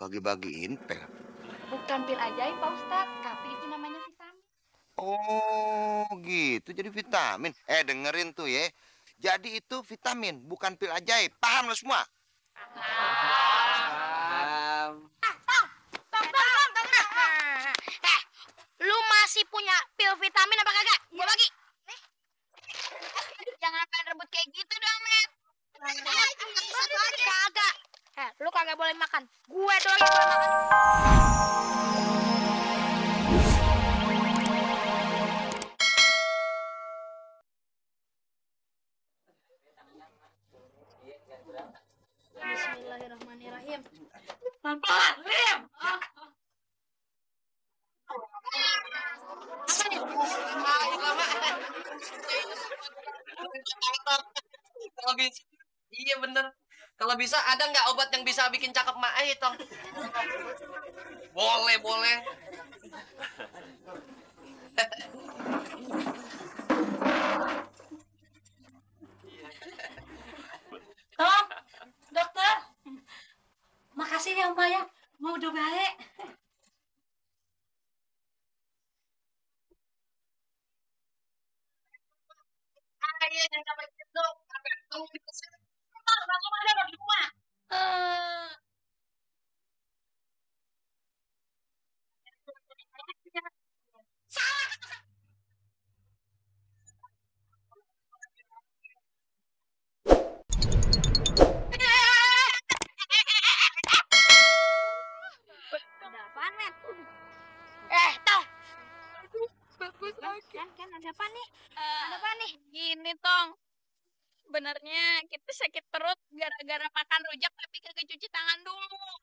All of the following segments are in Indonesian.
bagi-bagiin pil. Bukan pil ajaib, Pak Ustadz, tapi itu namanya vitamin. Oh, gitu. Jadi vitamin. Dengerin tuh ya. Jadi itu vitamin, bukan pil ajaib. Paham lo semua? Tong. Lu masih punya pil vitamin apa kagak? Gua bagi. Jangan pengen rebut kayak gitu dong, Met. Kagak. Lu kagak boleh makan. Gue doang yang boleh makan. Bismillahirrahmanirrahim. Pelan-pelan, Lim. Kalau bisa, iya bener. Kalau bisa ada nggak obat yang bisa bikin cakep mak Tong? Boleh, boleh. Tolong, dokter. Makasih ya Mbak ya, mau udah baik. Iya, jangan sampai gitu. Sampai kamu bisa. Langsung ada di rumah. Ada apaan, Met? Tong. Bagus lagi. Kan ada apa nih? Ada apa nih? Gini, Tong. Sebenarnya kita sakit perut gara-gara makan rujak tapi kagak cuci tangan dulu.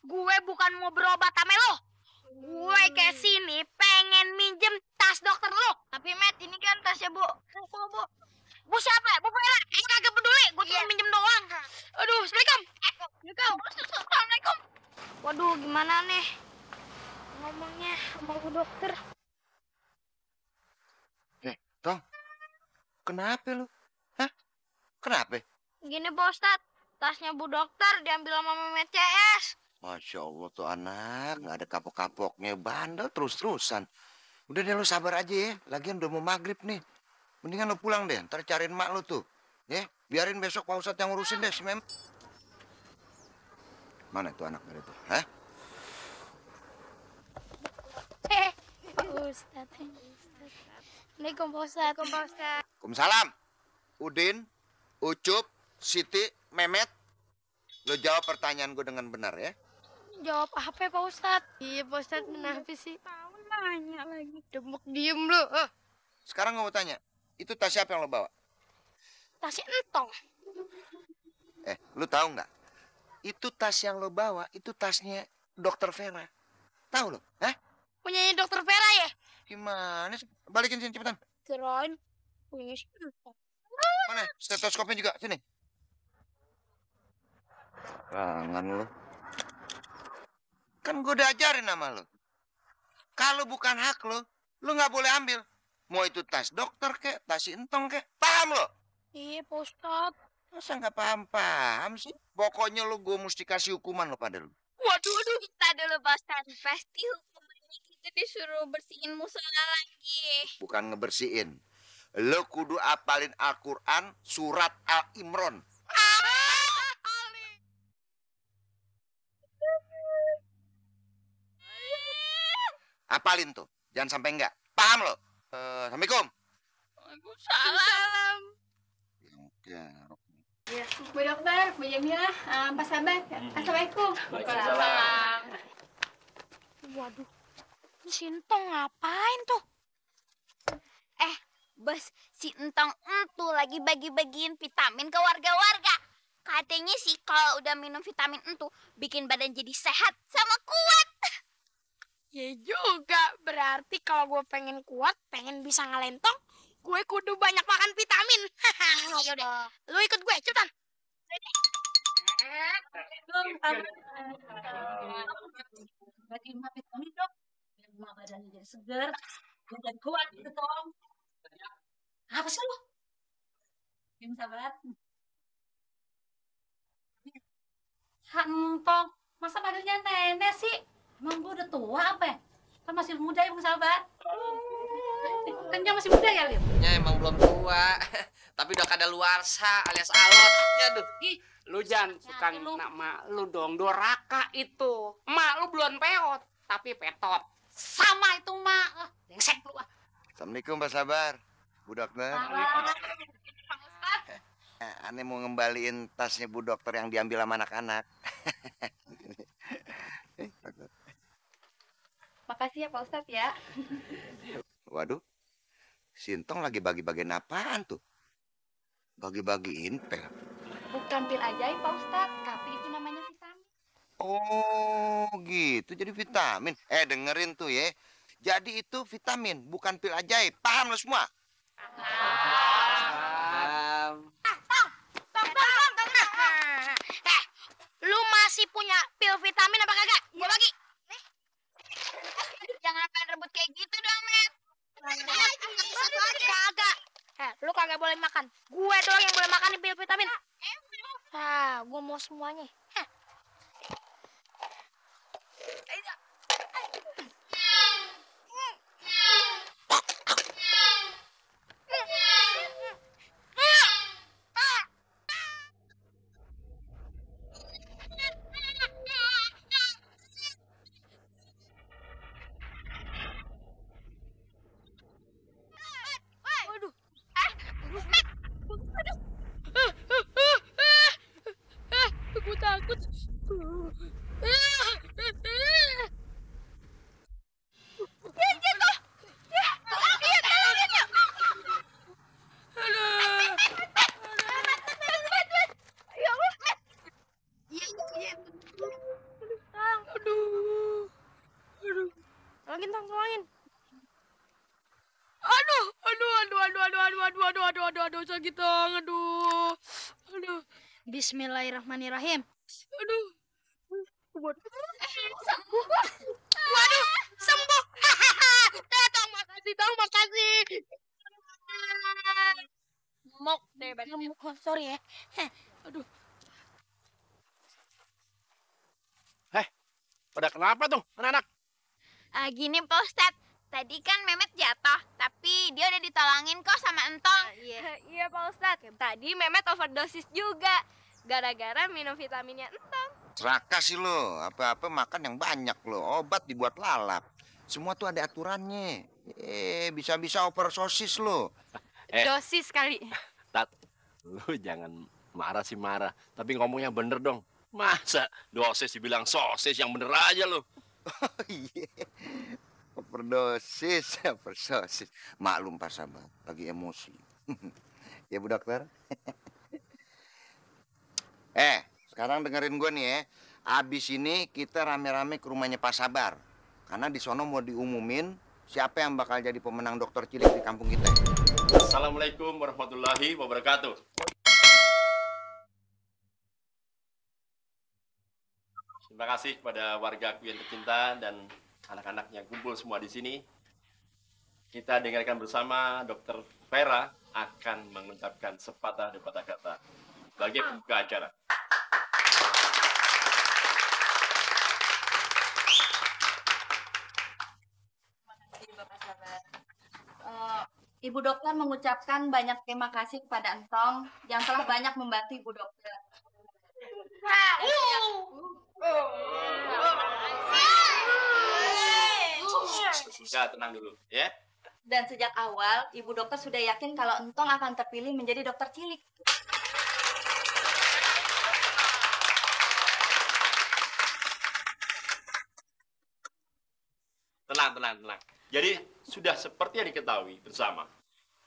Gue bukan mau berobat sama lo. Gue ke sini pengen minjem tas dokter lo. Tapi Met, ini kan tasnya Bu. Bu. Bu siapa? Bu Vera. Kagak peduli, gue cuma minjem doang. Aduh, Assalamualaikum. Assalamualaikum. Waduh, gimana nih ngomongnya sama Bu dokter? Tong, kenapa lu? Hah? Kenapa? Gini, Pak Ustadz. Tasnya Bu dokter diambil sama Mehmet CS. Masya Allah tuh anak, nggak ada kapok-kapoknya, bandel terus-terusan. Udah deh lu sabar aja ya, lagian udah mau maghrib nih. Mendingan lu pulang deh, ntar cariin mak lu tuh. Ya, biarin besok Pak Ustadz yang ngurusin deh si Mem. Mana tuh anak dari tuh, hah? Pak Ustadz. Assalamualaikum Pak Ustadz. Waalaikumsalam. Udin, Ucup, Siti, Memet. Lu jawab pertanyaan gue dengan benar ya. Jawab apa Pak Ustadz? Iya Pak Ustadz, kenapa sih? Tahu nanya lagi. Demuk diem lu. Sekarang gue mau tanya, itu tas siapa yang lo bawa? Tasnya entong. Lu tahu nggak? Itu tas yang lo bawa, itu tasnya Dokter Vera. Tahu lo? Hah? Punyanya dokter Vera ya? Gimana sih? Balikin sini cepetan. Kirain punya si entong. Mana? Stetoskopnya juga, sini. Tangan lo. Kan gue udah ajarin sama lo. Kalau bukan hak lo nggak boleh ambil. Mau itu tas dokter kek, tas si entong kek. Paham lo? Iya Pak Ustadz. Masa nggak paham sih? Pokoknya lo gue mesti kasih hukuman lo pada lo. Waduh, kita dulu Pak Ustadz. Pasti hukumannya kita disuruh bersihin musola lagi. Bukan ngebersihin. Lo kudu apalin Al-Quran surat Al-Imran. Apalin tuh. Jangan sampai enggak. Paham lo? Assalamualaikum. Waalaikumsalam. Ya, Bu dokter, Bu Jamila, Pak Sabar. Assalamualaikum. Waalaikumsalam. Waduh, ini si entong ngapain tuh? Bos, si Entong tuh lagi bagi-bagiin vitamin ke warga-warga. Katanya sih kalau udah minum vitamin itu bikin badan jadi sehat sama kuat. Ya juga, berarti kalau gue pengen kuat, pengen bisa ngelentong, gue kudu banyak makan vitamin. Yaudah, lu ikut gue, cepetan. Bagi emak vitamin dong, biar emak badannya jadi seger, biar jadi kuat gitu Tong. Apa sih lo? Tim sabar. Entong, masa panggilnya nenek sih? Emang gue udah tua apa ya? Kan masih muda ya, Bang Sabar. Kan dia masih muda ya, Lip? Ya emang belum tua. Tapi udah kada luarsa alias alot. Ya aduh. Ih, Lu jangan suka nak mak lu dong, doraka itu. Mak lu belum peot, tapi petot. sama itu, Mak. Ah, brengsek lu, ah. Assalamualaikum Pak Sabar. Bu Dokter. Aneh mau ngembaliin tasnya Bu Dokter yang diambil sama anak-anak. Makasih ya Pak Ustadz ya. Waduh, Sintong lagi bagi-bagiin apaan tuh? Bagi-bagiin pel. Bukan pil ajaib Pak Ustadz, tapi itu namanya vitamin. Oh gitu, jadi vitamin. Dengerin tuh ya. Jadi itu vitamin, bukan pil ajaib. Paham lo semua? Lu masih punya pil vitamin apa kagak? Gua bagi. Nih. Jangan pengen rebut kayak gitu dong, Met. Satu aja. Kagak. Lu kagak boleh makan. Gue doang yang boleh makan pil vitamin. Gua mau semuanya. Waduh. Gue takut. Ya jatuh. Ya, iya tolongin yuk. Ya Allah. Iya. Aduh. Tolongin. Aduh, sakit dong, aduh. Bismillahirrahmanirrahim. Aduh. Sembuh. Waduh, sembuh. Makasih. Mok deh, sorry ya. Aduh. Pada kenapa tuh anak-anak? Gini Pak Ustadz, tadi kan Mehmet jatuh, tapi dia udah ditolongin kok sama Entong. Iya Pak Ustadz. Tadi Mehmet overdosis juga. Gara-gara minum vitaminnya Entong. Serakah sih lo. Apa-apa makan yang banyak lo. Obat dibuat lalap. Semua tuh ada aturannya. Bisa-bisa oper sosis lo. Dosis kali. Tat, lu jangan marah sih marah. Tapi ngomongnya bener dong. Masa dosis dibilang sosis yang bener aja lu. Oh iya. Overdosis, overdosis. Maklum Pak Sabar, lagi emosi. Ya Bu Dokter. Sekarang dengerin gue nih ya. Abis ini kita rame-rame ke rumahnya Pak Sabar. Karena di sono mau diumumin siapa yang bakal jadi pemenang dokter cilik di kampung kita. Assalamualaikum warahmatullahi wabarakatuh. Terima kasih kepada warga aku yang tercinta dan anak-anak yang kumpul semua di sini. Kita dengarkan bersama Dr. Vera akan mengucapkan sepatah dua patah kata sebagai pembuka acara. Ibu Dokter mengucapkan banyak terima kasih kepada Entong yang telah banyak membantu Ibu Dokter. Ya, tenang dulu, ya. Dan sejak awal, Ibu Dokter sudah yakin kalau Entong akan terpilih menjadi dokter cilik. Tenang. Jadi, sudah seperti yang diketahui bersama.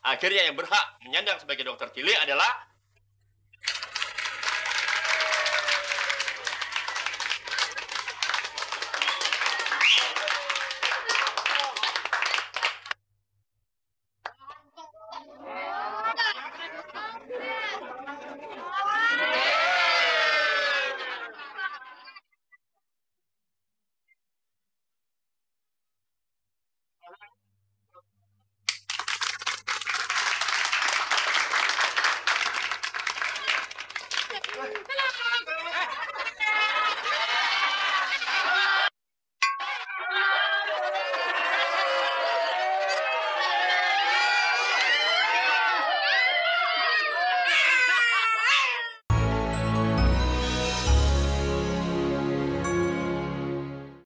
Akhirnya yang berhak menyandang sebagai dokter cilik adalah